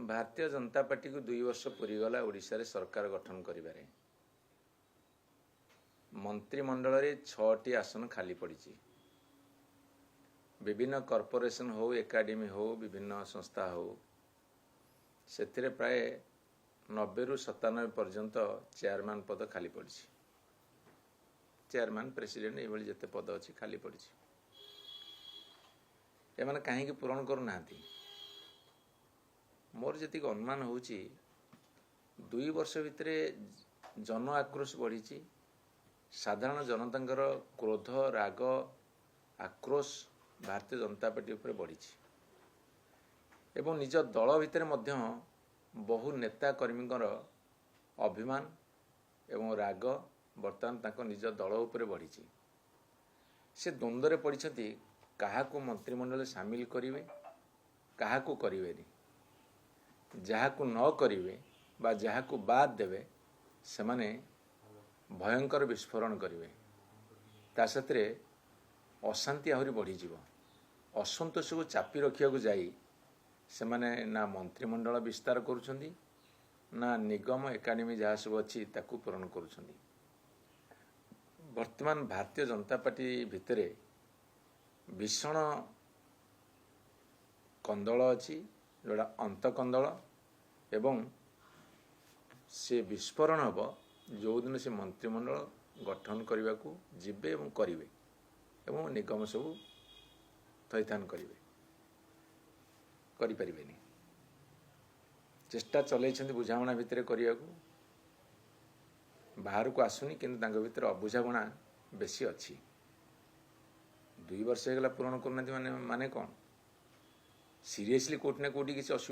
Bharatiya Janata party को 2 वर्ष पूरीगला ओडिशा रे सरकार गठन करिबारे मंत्रिमंडल रे 6टी आसन खाली पड़ी। विभिन्न कॉर्पोरेशन हो एकाडेमी हो विभिन्न संस्था हो से प्राय 90 रु 97 पर्यंत चेयरमैन पद खाली पड़ी। चेयरमैन प्रेसिडेंट ये जिते पद अच्छी खाली पड़ी। एमाने कहीं पूरण करूना। मोर जी अनुमान हो 2 वर्ष भितर जन आक्रोश बढ़ी। साधारण जनतांकर क्रोध राग आक्रोश भारतीय जनता पार्टी उपर बढ़ी एवं निज दल भितर मध्य बहु नेता कर्मीकर अभिमान एवं राग बर्तमान तक निज दल उपर बढ़ी। से द्वंद्व पड़ती क्या मंत्रिमंडल सामिल करेंगे क्या करें जहाँ को न करेंगे बा जहाँ को बाद देवे से माने भयंकर विस्फोरण करेंगे। ता सत्रे अशांति आहरी बढ़ीज असंतोष को चापी रखा जाई से माने ना मंत्रिमंडल विस्तार करुछंदी ना निगम एकाडेमी जहाँ सब अच्छी ताकू पूरण करुछंदी। वर्तमान भारतीय जनता पार्टी भितरे भीषण कंदल अच्छी जोड़ा अंत कंदल एवं से विस्फोरण हम जो दिन से मंत्रिमंडल गठन करने को जीवे एवं करेंगे एवं निगम सब थैथान करेंगे करें चेष्टा चलते बुझाणा भितर करने को बाहर को आसुनी किंतु भीतर अबुझाणा बेसी अच्छी। 2 वर्ष होगा पूरण करना माने कौन सीरियसली कोटना कोटी किसी